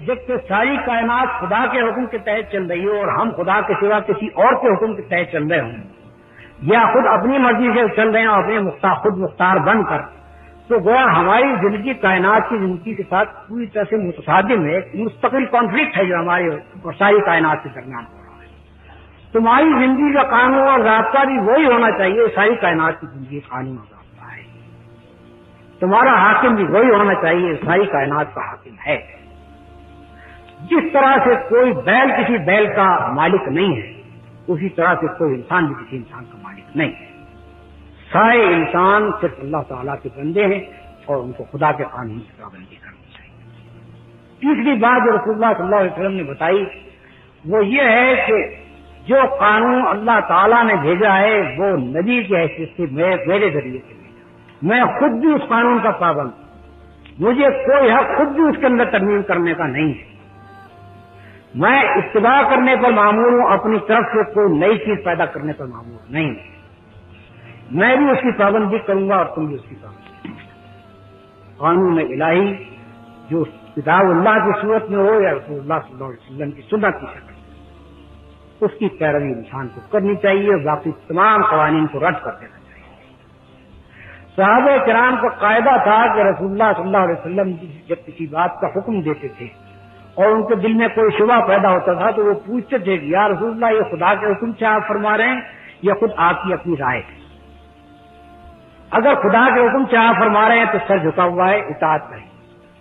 جبکہ ساری کائنات خدا کے حکم کے تحت چل رہی ہو اور ہم خدا کے سوا کسی اور کے حکم کے تحت چل رہے ہوں یا خود اپنی مرضی سے چل رہے ہیں اپنے خود مختار بن کر، تو گویا ہماری زندگی کائنات کی زندگی کے ساتھ پوری طرح سے متصادم ہے، ایک مستقل کانفلکٹ ہے جو ہماری اور ساری کائنات کے درمیان ہو رہا ہے۔ تمہاری زندگی کا قانون اور ضابطہ بھی وہی ہونا چاہیے، ساری کائنات کی زندگی کا قانون اور ضابطہ ہے۔ تمہارا حاکم بھی وہی ہونا چاہیے، ساری کائنات کا حاکم ہے۔ جس طرح سے کوئی بیل کسی بیل کا مالک نہیں ہے، اسی طرح سے کوئی انسان بھی کسی انسان کا مالک نہیں ہے۔ سارے انسان صرف اللہ تعالیٰ کے بندے ہیں اور ان کو خدا کے قانون کی پابندی کرنی چاہیے۔ تیسری بات جو رسول اللہ صلی اللہ علیہ وسلم نے بتائی وہ یہ ہے کہ جو قانون اللہ تعالیٰ نے بھیجا ہے وہ نبی کی حیثیت سے میرے ذریعے سے بھیجا، میں خود بھی اس قانون کا پابند ہوں، مجھے کوئی حق خود بھی اس کے اندر ترمیم کرنے کا نہیں ہے، میں اتباع کرنے پر مامور ہوں، اپنی طرف سے کوئی نئی چیز پیدا کرنے پر مامور نہیں ہے۔ میں بھی اس کی پابندی کروں گا اور تم بھی اس کی پابندی کرو۔ قانون الہی جو کتاب اللہ کی صورت میں ہو یا رسول اللہ صلی اللہ علیہ وسلم کی سنت کی شکل میں، اس کی پیروی انسان کو کرنی چاہیے اور باقی تمام قوانین کو رد کر دینا چاہیے۔ صحابہ کرام کا قاعدہ تھا کہ رسول اللہ صلی اللہ علیہ وسلم جب کسی بات کا حکم دیتے تھے اور ان کے دل میں کوئی شبہ پیدا ہوتا تھا تو وہ پوچھتے تھے کہ یا رسول اللہ یہ خدا کے حکم سے آپ فرما رہے ہیں یا خود آپ کی اپنی رائے ہے؟ اگر خدا کے حکم سے آپ فرما رہے ہیں تو سر جھکا ہوا ہے، اطاعت کریں،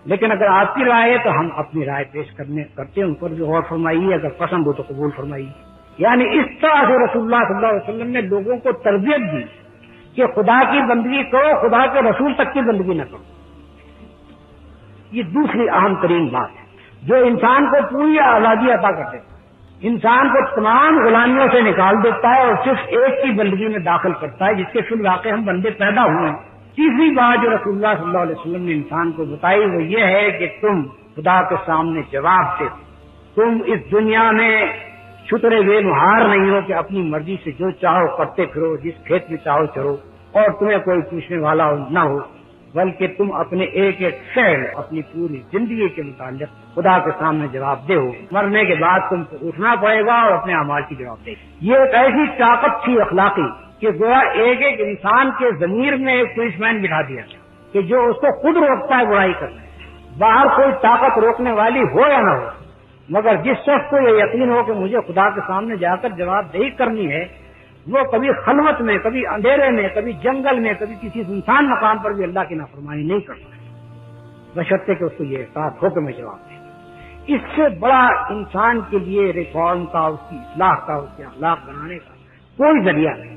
لیکن اگر آپ کی رائے ہے تو ہم اپنی رائے پیش کرتے ہیں، ان پر بھی غور فرمائیے، اگر پسند ہو تو قبول فرمائیے۔ یعنی اس طرح سے رسول اللہ صلی اللہ علیہ وسلم نے لوگوں کو تربیت دی کہ خدا کی بندگی کرو، خدا کے رسول تک کی بندگی نہ کرو۔ یہ دوسری اہم ترین بات ہے جو انسان کو پوری آزادی عطا کر دیتا ہے، انسان کو تمام غلامیوں سے نکال دیتا ہے اور صرف ایک کی بندگی میں داخل کرتا ہے جس کے فی الواقع ہم بندے پیدا ہوئے ہیں۔ تیسری بات جو رسول اللہ صلی اللہ علیہ وسلم نے انسان کو بتائی وہ یہ ہے کہ تم خدا کے سامنے جواب دے، تم اس دنیا میں چھترے بے مہار نہیں ہو کہ اپنی مرضی سے جو چاہو کرتے پھرو، جس کھیت میں چاہو چرو اور تمہیں کوئی پوچھنے والا نہ ہو، بلکہ تم اپنے ایک ایک فعل اپنی پوری زندگی کے متعلق خدا کے سامنے جواب دے ہو۔ مرنے کے بعد تم کو اٹھنا پڑے گا اور اپنے اعمال کی جواب دے۔ یہ ایک ایسی طاقت تھی اخلاقی کہ گویا ایک ایک انسان کے ضمیر میں ایک پولیس مین بٹھا دیا کہ جو اس کو خود روکتا ہے برائی کرنے، باہر کوئی طاقت روکنے والی ہو یا نہ ہو، مگر جس شخص کو یہ یقین ہو کہ مجھے خدا کے سامنے جا کر جواب دہی کرنی ہے، وہ کبھی خلوت میں، کبھی اندھیرے میں، کبھی جنگل میں، کبھی کسی سنسان مقام پر بھی اللہ کی نافرمانی نہیں کر سکتا، بشرطے کہ اس کو یہ احساس ہو کہ میں جواب دیں۔ اس سے بڑا انسان کے لیے ریفارم کا، اس کی اصلاح کا، اس کے اخلاق بنانے کا کوئی ذریعہ نہیں۔